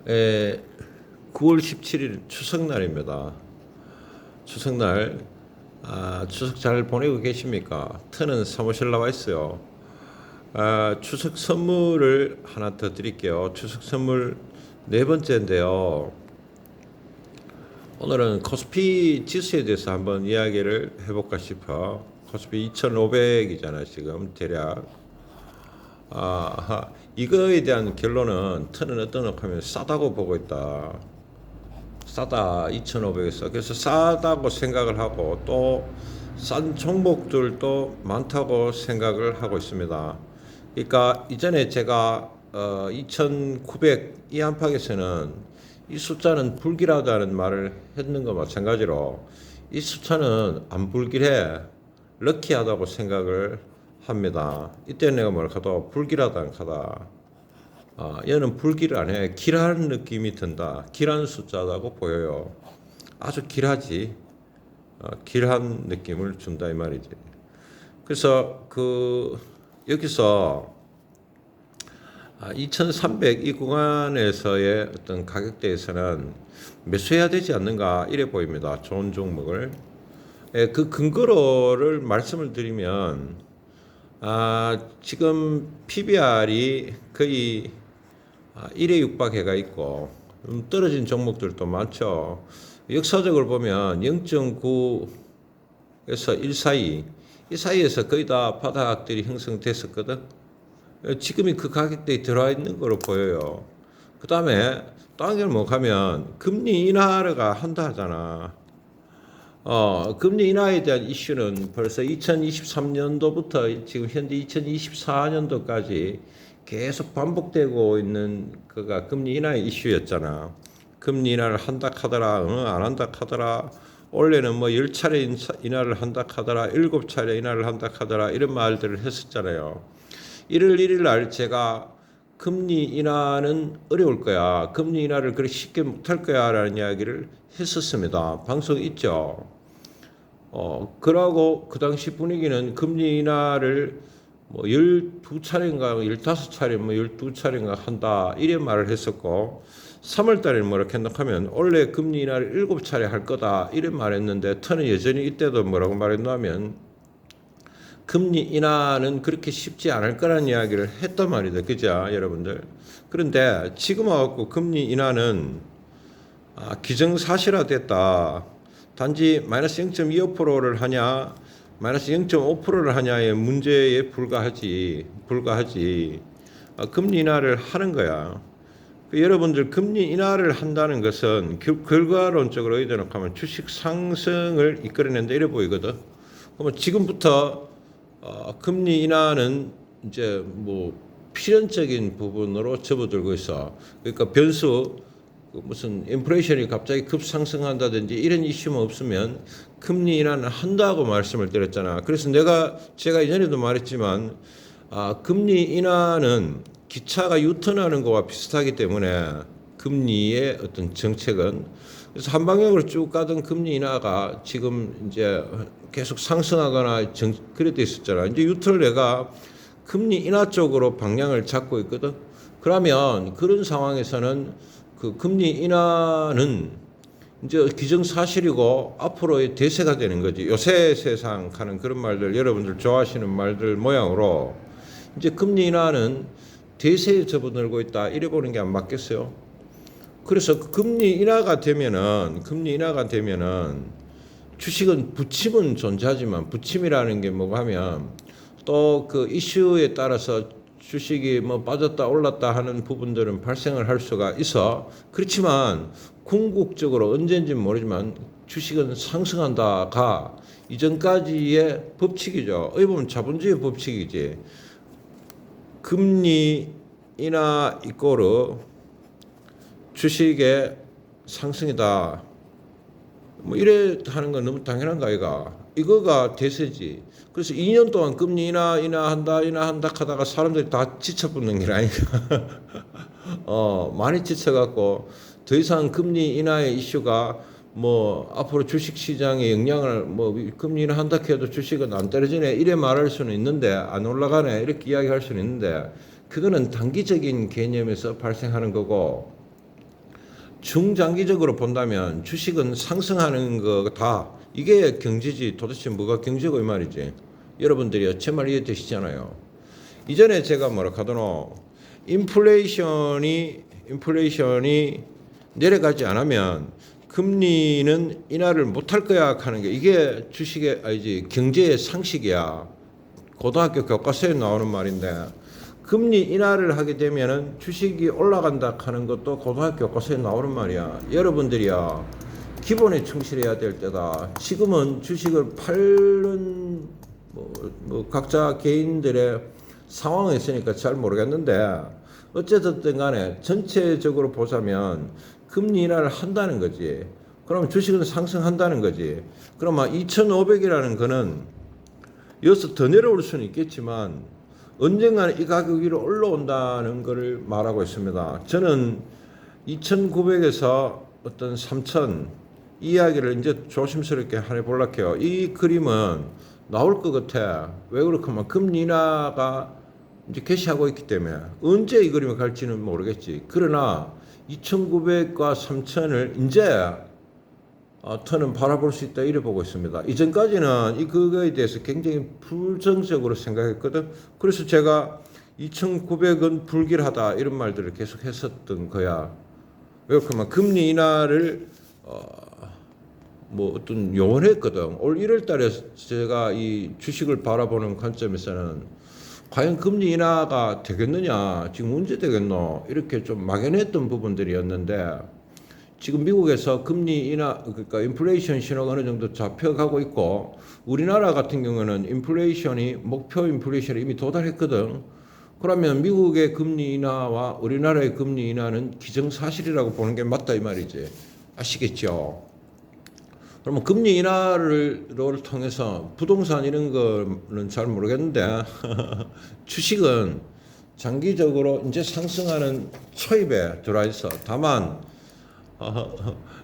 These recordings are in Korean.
에, 9월 17일 추석날입니다. 추석날, 추석 잘 보내고 계십니까? 터는 사무실 나와 있어요. 추석 선물을 하나 더 드릴게요. 추석 선물 네 번째인데요. 오늘은 코스피 지수에 대해서 한번 이야기를 해볼까 싶어. 코스피 2,500이잖아요, 지금 대략. 이거에 대한 결론은 터는 어떠냐 하면 싸다고 보고 있다. 싸다 2,500에서 그래서 싸다고 생각을 하고 또 싼 종목들도 많다고 생각을 하고 있습니다. 그러니까 이전에 제가 2,900 이 안팎에서는 이 숫자는 불길하다는 말을 했는 거 마찬가지로 이 숫자는 안 불길해 럭키하다고 생각을 합니다. 이때 내가 뭘 하도 불길하다 하다. 얘는 불길을 안 해. 길한 느낌이 든다. 길한 숫자라고 보여요. 아주 길하지. 길한 느낌을 준다 이 말이지. 그래서 여기서 2,300 이 구간에서의 어떤 가격대에서는 매수해야 되지 않는가 이래 보입니다. 좋은 종목을. 그 근거로를 말씀을 드리면 지금 PBR이 거의 1에 육박해가 있고 떨어진 종목들도 많죠. 역사적으로 보면 0.9에서 1 사이 이 사이에서 거의 다 바닥들이 형성됐었거든. 지금이 그 가격대에 들어와 있는 거로 보여요. 그 다음에 또 한 개를 뭐 가면 금리 인하가 한다 하잖아. 금리 인하에 대한 이슈는 벌써 2023년도부터 지금 현재 2024년도까지 계속 반복되고 있는 그가 금리 인하의 이슈였잖아. 금리 인하를 한다 하더라, 안 한다 하더라. 올해는 뭐 10차례 인하를 한다 하더라, 7차례 인하를 한다 하더라 이런 말들을 했었잖아요. 1월 1일 날 제가 금리 인하는 어려울 거야. 금리 인하를 그렇게 쉽게 못할 거야 라는 이야기를 했었습니다. 방송 있죠. 그러고 그 당시 분위기는 금리 인하를 뭐 12차례인가 15차례 뭐 12차례인가 한다 이래 말을 했었고 3월 달에 뭐라 했냐면 원래 금리 인하를 7차례 할 거다 이래 말했는데 터는 여전히 이때도 뭐라고 말했냐면 금리 인하는 그렇게 쉽지 않을 거라는 이야기를 했단 말이다. 그죠 여러분들. 그런데 지금 와갖고 금리 인하는 기정사실화됐다. 단지 마이너스 0.25%를 하냐 마이너스 0.5%를 하냐의 문제에 불과하지 금리 인하를 하는 거야. 여러분들 금리 인하를 한다는 것은 결과론적으로 의존하면 주식 상승을 이끌어낸다 이래 보이거든. 그러면 지금부터 금리 인하는 이제 뭐 필연적인 부분으로 접어들고 있어. 그러니까 변수 무슨 인플레이션이 갑자기 급상승한다든지 이런 이슈만 없으면 금리 인하는 한다고 말씀을 드렸잖아. 그래서 제가 이전에도 말했지만 금리 인하는 기차가 유턴하는 거와 비슷하기 때문에 금리의 어떤 정책은 그래서 한 방향으로 쭉 가던 금리 인하가 지금 이제 계속 상승하거나 그래 돼 있었잖아. 이제 유턴을 내가 금리 인하 쪽으로 방향을 잡고 있거든. 그러면 그런 상황에서는 그 금리 인하는 이제 기정사실이고 앞으로의 대세가 되는 거지. 요새 세상 하는 그런 말들 여러분들 좋아하시는 말들 모양으로 이제 금리 인하는 대세에 접어들고 있다 이래 보는 게 안 맞겠어요? 그래서 금리 인하가 되면은 주식은 부침은 존재하지만 부침이라는 게 뭐가 하면 또 그 이슈에 따라서 주식이 뭐 빠졌다 올랐다 하는 부분들은 발생을 할 수가 있어. 그렇지만 궁극적으로 언제인지는 모르지만 주식은 상승한다가 이전까지의 법칙이죠. 어떻게 보면 자본주의 법칙이지. 금리 인하 이꼬르 주식의 상승이다. 뭐 이래 하는 건 너무 당연한 거 아이가. 이거가 대세지. 그래서 2년 동안 금리 인하한다 하다가 사람들이 다 지쳐붙는 게 아니까. 많이 지쳐갖고 더 이상 금리 인하의 이슈가 뭐 앞으로 주식 시장에 영향을 뭐 금리 인하한다 해도 주식은 안 떨어지네 이래 말할 수는 있는데 안 올라가네 이렇게 이야기할 수는 있는데 그거는 단기적인 개념에서 발생하는 거고 중장기적으로 본다면 주식은 상승하는 거 다 이게 경제지. 도대체 뭐가 경제고 이 말이지. 여러분들이 제 말 이해되시잖아요. 이전에 제가 뭐라 하더노, 인플레이션이 내려가지 않으면 금리는 인하를 못할 거야 하는 게 이게 주식의 아니지 경제의 상식이야. 고등학교 교과서에 나오는 말인데, 금리 인하를 하게 되면은 주식이 올라간다 하는 것도 고등학교 교과서에 나오는 말이야. 여러분들이야 기본에 충실해야 될 때다. 지금은 주식을 팔는 뭐 각자 개인들의 상황이 있으니까 잘 모르겠는데, 어쨌든 간에 전체적으로 보자면 금리 인하를 한다는 거지. 그럼 주식은 상승한다는 거지. 그러면 2,500이라는 거는 여기서 더 내려올 수는 있겠지만 언젠가는 이 가격 위로 올라온다는 것을 말하고 있습니다. 저는 2,900에서 어떤 3,000 이야기를 이제 조심스럽게 해보려고요. 이 그림은 나올 것 같아. 왜 그렇냐면 금리 인하가 이제 개시하고 있기 때문에 언제 이 그림이 갈지는 모르겠지. 그러나 2,900과 3,000을 이제 터는 바라볼 수 있다 이래 보고 있습니다. 이전까지는 이 그거에 대해서 굉장히 부정적으로 생각했거든. 그래서 제가 2,900은 불길하다 이런 말들을 계속 했었던 거야. 왜 그러면 금리 인하를 뭐 어떤 요원했거든. 올 1월 달에 제가 이 주식을 바라보는 관점에서는 과연 금리 인하가 되겠느냐, 지금 언제 되겠노, 이렇게 좀 막연했던 부분들이었는데, 지금 미국에서 금리 인하, 그러니까 인플레이션 신호가 어느 정도 잡혀가고 있고, 우리나라 같은 경우는 인플레이션이, 목표 인플레이션이 이미 도달했거든. 그러면 미국의 금리 인하와 우리나라의 금리 인하는 기정사실이라고 보는 게 맞다 이 말이지. 아시겠죠? 그러면 금리 인하를 통해서 부동산 이런 거는 잘 모르겠는데 주식은 장기적으로 이제 상승하는 초입에 들어와 있어. 다만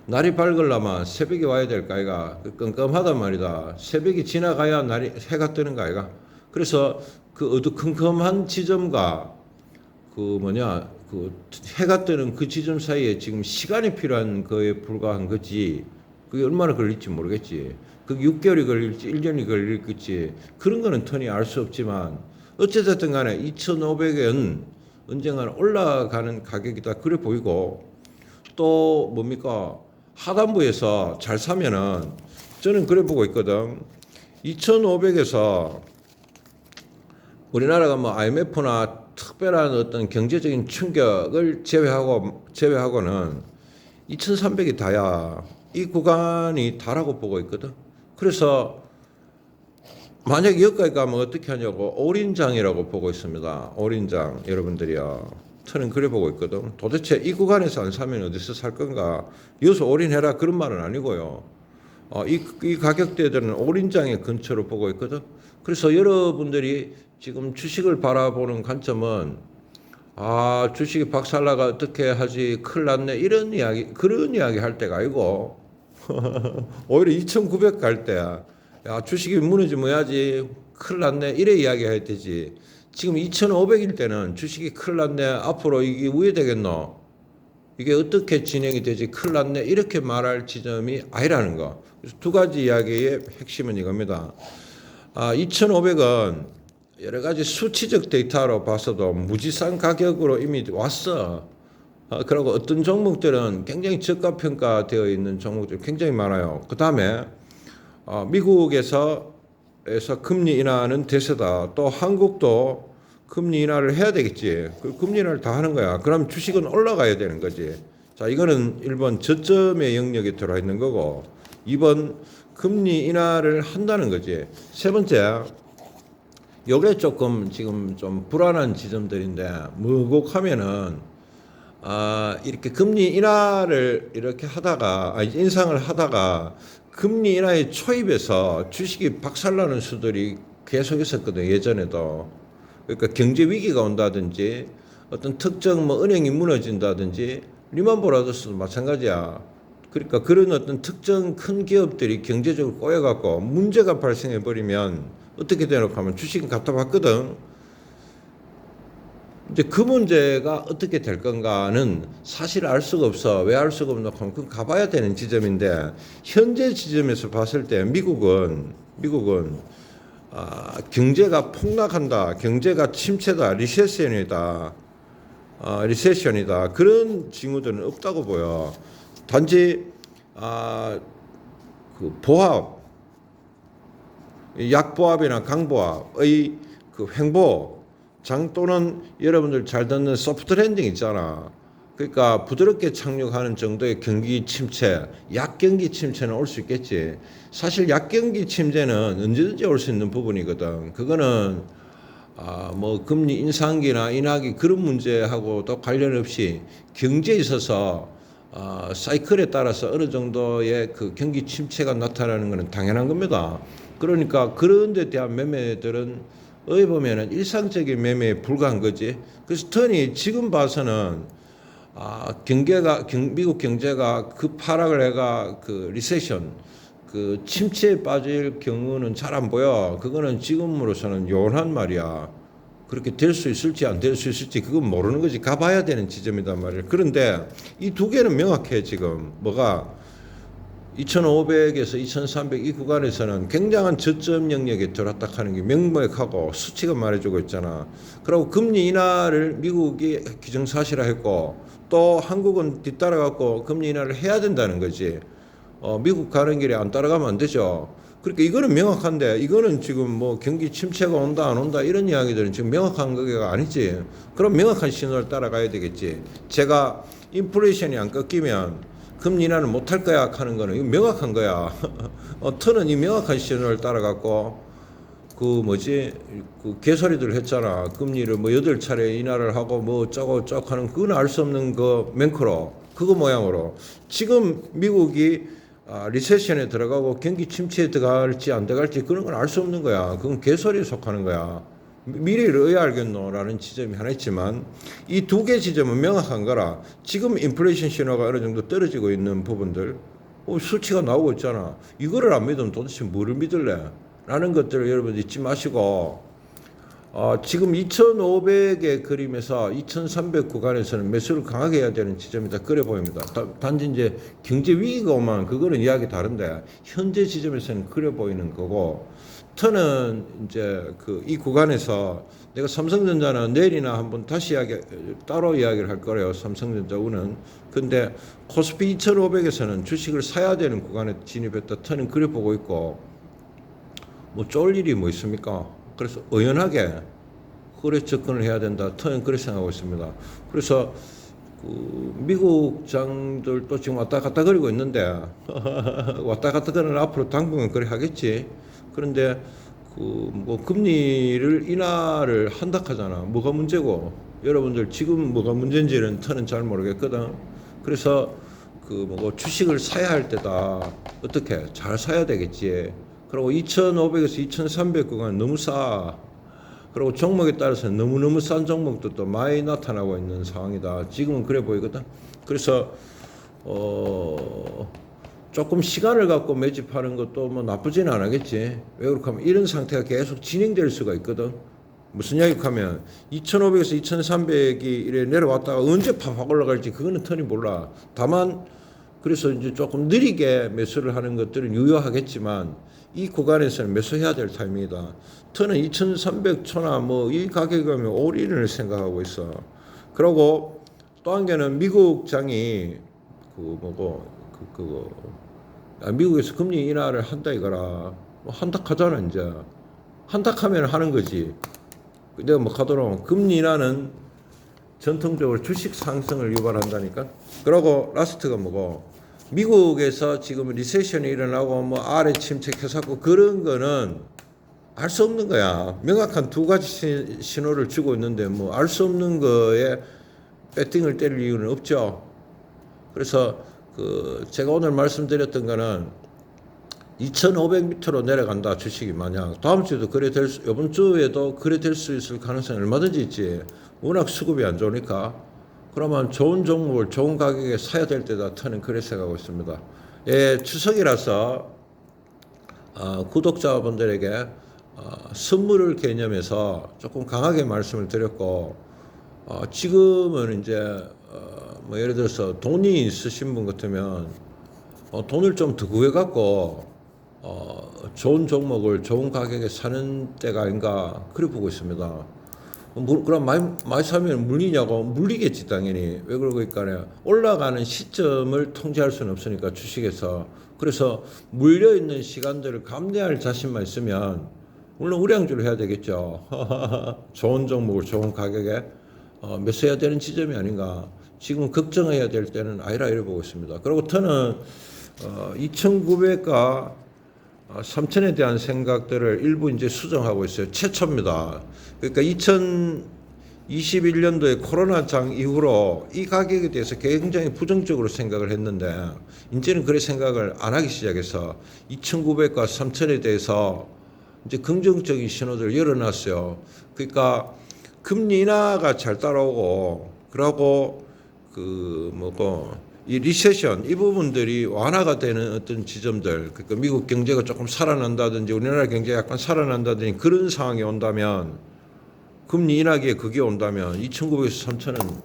날이 밝으려면 새벽이 와야 될 거 아이가. 끔끔하단 말이다. 새벽이 지나가야 해가 뜨는 거 아이가. 그래서 그 어두컴컴한 지점과 그 해가 뜨는 그 지점 사이에 지금 시간이 필요한 거에 불과한 거지. 그게 얼마나 걸릴지 모르겠지. 그게 6개월이 걸릴지 1년이 걸릴지 그런 거는 터니 알 수 없지만 어쨌든 간에 2,500엔 언젠가는 올라가는 가격이다 그래 보이고, 또 뭡니까 하단부에서 잘 사면은 저는 그래 보고 있거든. 2,500에서 우리나라가 뭐 IMF나 특별한 어떤 경제적인 충격을 제외하고는 2,300이 다야. 이 구간이 다라고 보고 있거든. 그래서 만약 여기까지 가면 어떻게 하냐고 올인장이라고 보고 있습니다. 올인장 여러분들이요. 저는 그래 보고 있거든. 도대체 이 구간에서 안 사면 어디서 살 건가? 여기서 올인해라 그런 말은 아니고요. 이 가격대들은 올인장의 근처로 보고 있거든. 그래서 여러분들이 지금 주식을 바라보는 관점은 주식이 박살나가 어떻게 하지 큰일 났네 이런 이야기 그런 이야기 할 때가 아니고 오히려 2,900 갈 때야 주식이 무너지면 해야지 큰일 났네 이래 이야기 해야 되지. 지금 2,500일 때는 주식이 큰일 났네 앞으로 이게 왜 되겠노 이게 어떻게 진행이 되지 큰일 났네 이렇게 말할 지점이 아니라는 거. 그래서 두 가지 이야기의 핵심은 이겁니다. 2,500은 여러 가지 수치적 데이터로 봐서도 무지싼 가격으로 이미 왔어. 그리고 어떤 종목들은 굉장히 저가평가되어 있는 종목들 굉장히 많아요. 그 다음에 미국에서 금리 인하는 대세다. 또 한국도 금리 인하를 해야 되겠지. 그 금리 인하를 다 하는 거야. 그럼 주식은 올라가야 되는 거지. 자, 이거는 1번 저점의 영역에 들어와 있는 거고, 2번 금리 인하를 한다는 거지. 세 번째, 요게 조금 지금 좀 불안한 지점들인데, 뭐곡하면은 이렇게 금리 인하를 이렇게 하다가 인상을 하다가 금리 인하의 초입에서 주식이 박살나는 수들이 계속 있었거든요. 예전에도. 그러니까 경제 위기가 온다든지 어떤 특정 뭐 은행이 무너진다든지 리만 브라더스도 마찬가지야. 그러니까 그런 어떤 특정 큰 기업들이 경제적으로 꼬여갖고 문제가 발생해 버리면 어떻게 되노 하면 주식은 갖다 봤거든. 이제 그 문제가 어떻게 될 건가는 사실 알 수가 없어. 왜 알 수가 없나 하면 그건 가봐야 되는 지점인데 현재 지점에서 봤을 때 미국은 경제가 폭락한다, 경제가 침체다, 리세션이다 그런 징후들은 없다고 보여. 단지 그 보합, 약보합이나 강보합의 그 횡보 장 또는 여러분들 잘 듣는 소프트 랜딩 있잖아. 그러니까 부드럽게 착륙하는 정도의 경기 침체, 약경기 침체는 올 수 있겠지. 사실 약경기 침체는 언제든지 올 수 있는 부분이거든. 그거는 뭐 금리 인상기나 인하기 그런 문제하고도 관련 없이 경제에 있어서 사이클에 따라서 어느 정도의 그 경기 침체가 나타나는 것은 당연한 겁니다. 그러니까 그런 데 대한 매매들은 어찌 보면은 일상적인 매매에 불과한 거지. 그래서 턴이 지금 봐서는 미국 경제가 급하락을 해가 그 리세션, 그 침체에 빠질 경우는 잘 안 보여. 그거는 지금으로서는 요원한 말이야. 그렇게 될 수 있을지 안 될 수 있을지 그건 모르는 거지. 가봐야 되는 지점이단 말이야. 그런데 이 두 개는 명확해 지금. 뭐가 2500에서 2300 이 구간에서는 굉장한 저점 영역에 들어왔다 하는 게 명백하고 수치가 말해주고 있잖아. 그리고 금리 인하를 미국이 기정사실화했고 또 한국은 뒤따라갖고 금리 인하를 해야 된다는 거지. 미국 가는 길에 안 따라가면 안 되죠. 그러니까 이거는 명확한데 이거는 지금 뭐 경기 침체가 온다 안 온다 이런 이야기들은 지금 명확한 거가 아니지. 그럼 명확한 신호를 따라가야 되겠지. 제가 인플레이션이 안 꺾이면 금리 인하는 못할 거야 하는 거는 이거 명확한 거야. 터는 이 명확한 신호를 따라갖고 그 개소리들 했잖아. 금리를 뭐 8차례 인하를 하고 뭐 어쩌고 저쩌고 하는 그건 알 수 없는 그 맹크로 그거 모양으로 지금 미국이 리세션에 들어가고 경기 침체에 들어갈지 안 들어갈지 그런 건 알 수 없는 거야. 그건 개소리에 속하는 거야. 미래를 왜 알겠노라는 지점이 하나 있지만 이 두 개 지점은 명확한 거라. 지금 인플레이션 신호가 어느 정도 떨어지고 있는 부분들 수치가 나오고 있잖아. 이거를 안 믿으면 도대체 뭐를 믿을래? 라는 것들을 여러분 잊지 마시고 지금 2500의 그림에서 2300 구간에서는 매수를 강하게 해야 되는 지점이다. 그래 보입니다. 단지 이제 경제 위기가 오면 그거는 이야기 다른데 현재 지점에서는 그래 보이는 거고 저는 이제 이 구간에서 내가 삼성전자는 내일이나 한번 다시 따로 이야기를 할 거래요. 삼성전자 우는. 근데 코스피 2500에서는 주식을 사야 되는 구간에 진입했다. 저는 그래 보고 있고 뭐 쫄 일이 뭐 있습니까? 그래서 의연하게 그래 접근을 해야 된다. 저는 그렇게 생각하고 있습니다. 그래서 미국 장들도 지금 왔다 갔다 거리고 있는데 왔다 갔다 거리는 앞으로 당분간 그래 하겠지. 그런데 뭐 금리를 인하를 한다 하잖아. 뭐가 문제고 여러분들 지금 뭐가 문제인지는 저는 잘 모르겠거든. 그래서 주식을 사야 할 때다 어떻게 잘 사야 되겠지. 그리고 2,500에서 2,300 구간 너무 싸. 그리고 종목에 따라서 너무너무 싼 종목도 또 많이 나타나고 있는 상황이다. 지금은 그래 보이거든. 그래서 조금 시간을 갖고 매집하는 것도 뭐 나쁘지는 않겠지. 왜 그렇게 하면 이런 상태가 계속 진행될 수가 있거든. 무슨 이야기 하면 2,500에서 2,300이 이래 내려왔다가 언제 팍팍 올라갈지 그거는 턴이 몰라. 다만 그래서 이제 조금 느리게 매수를 하는 것들은 유효하겠지만 이 구간에서는 매수해야 될 타임이다. 턴은 2,300초나 뭐 이 가격이면 올인을 생각하고 있어. 그리고 또 한 개는 미국 장이 미국에서 금리 인하를 한다 이거라. 한다 하잖아 이제. 한다 하면 하는 거지. 내가 뭐 하도록 금리 인하는 전통적으로 주식 상승을 유발한다니까. 그리고 라스트가 뭐고 미국에서 지금 리세션이 일어나고 뭐 아래 침체해서고 그런 거는 알 수 없는 거야. 명확한 두 가지 신호를 주고 있는데 뭐 알 수 없는 거에 배팅을 때릴 이유는 없죠. 그래서 제가 오늘 말씀드렸던 거는 2,500m로 내려간다 주식이 만약 다음 주에도 이번 주에도 그래 될 수 있을 가능성이 얼마든지 있지. 워낙 수급이 안 좋으니까. 그러면 좋은 종목을 좋은 가격에 사야 될 때다. 저는 그래 생각하고 있습니다. 예, 추석이라서 구독자분들에게 선물을 개념해서 조금 강하게 말씀을 드렸고 지금은 이제 뭐 예를 들어서 돈이 있으신 분 같으면 돈을 좀 더 구해 갖고 좋은 종목을 좋은 가격에 사는 때가 아닌가 그래 보고 있습니다. 그럼 많이 사면 물리냐고 물리겠지 당연히. 왜 그러니까 올라가는 시점을 통제할 수는 없으니까 주식에서. 그래서 물려 있는 시간들을 감내할 자신만 있으면 물론 우량주를 해야 되겠죠. 좋은 종목을 좋은 가격에 매수해야 되는 지점이 아닌가. 지금 걱정해야 될 때는 아니라 이래 보고 있습니다. 그리고 저는 2,900과 3,000에 대한 생각들을 일부 이제 수정하고 있어요. 최초입니다. 그러니까 2021년도에 코로나 장 이후로 이 가격에 대해서 굉장히 부정적으로 생각을 했는데 이제는 그런 생각을 안 하기 시작해서 2,900과 3,000에 대해서 이제 긍정적인 신호들을 열어놨어요. 그러니까 금리 인하가 잘 따라오고 그러고 이 리세션 이 부분들이 완화가 되는 어떤 지점들, 그러니까 미국 경제가 조금 살아난다든지 우리나라 경제가 약간 살아난다든지 그런 상황이 온다면, 금리 인하기에 그게 온다면 2,900에서 3,000은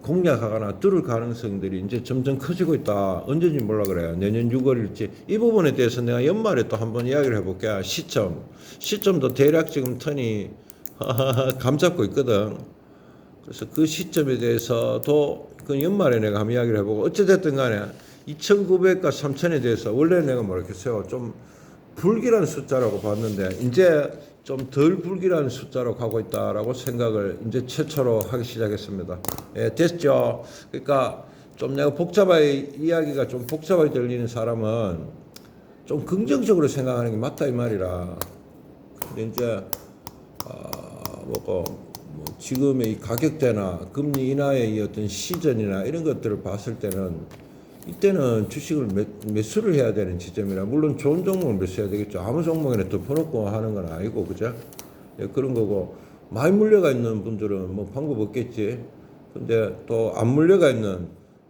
공략하거나 뚫을 가능성들이 이제 점점 커지고 있다. 언제인지 몰라 그래요. 내년 6월일지. 이 부분에 대해서 내가 연말에 또 한번 이야기를 해볼게. 시점도 대략 지금 턴이 감 잡고 있거든. 그래서 그 시점에 대해서도 그 연말에 내가 한번 이야기를 해보고, 어찌됐든 간에 2,900과 3,000에 대해서 원래 내가 뭐랬겠어요. 좀 불길한 숫자라고 봤는데 이제 좀 덜 불길한 숫자로 가고 있다라고 생각을 이제 최초로 하기 시작했습니다. 예, 됐죠. 그러니까 좀 내가 이야기가 좀 복잡하게 들리는 사람은 좀 긍정적으로 생각하는 게 맞다 이 말이라. 근데 이제 지금의 이 가격대나 금리 인하의 이 어떤 시전이나 이런 것들을 봤을 때는 이때는 주식을 매수를 해야 되는 지점이라, 물론 좋은 종목을 매수해야 되겠죠. 아무 종목이나 덮어놓고 하는 건 아니고, 그죠? 예, 그런 거고, 많이 물려가 있는 분들은 뭐 방법 없겠지. 근데 또 안 물려가 있는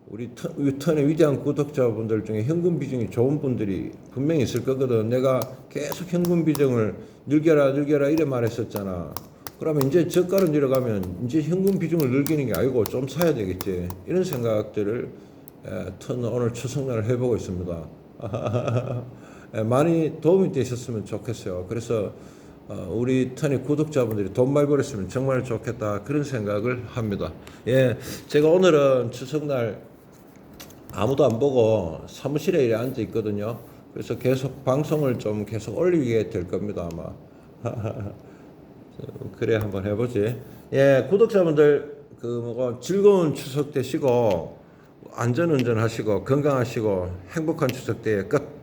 우리 턴의 위대한 구독자분들 중에 현금 비중이 좋은 분들이 분명히 있을 거거든. 내가 계속 현금 비중을 늘겨라 이래 말했었잖아. 그러면 이제 저가로 내려가면 이제 현금 비중을 늘리는 게 아니고 좀 사야 되겠지. 이런 생각들을 턴 오늘 초석날을 해보고 있습니다. 많이 도움이 되셨으면 좋겠어요. 그래서 우리 턴의 구독자분들이 돈 많이 벌었으면 정말 좋겠다 그런 생각을 합니다. 예, 제가 오늘은 추석날 아무도 안 보고 사무실에 이래 앉아 있거든요. 그래서 계속 방송을 좀 계속 올리게 될 겁니다 아마. 그래 한번 해보지. 예, 구독자분들 즐거운 추석 되시고 안전운전 하시고 건강하시고 행복한 추석 때 끝.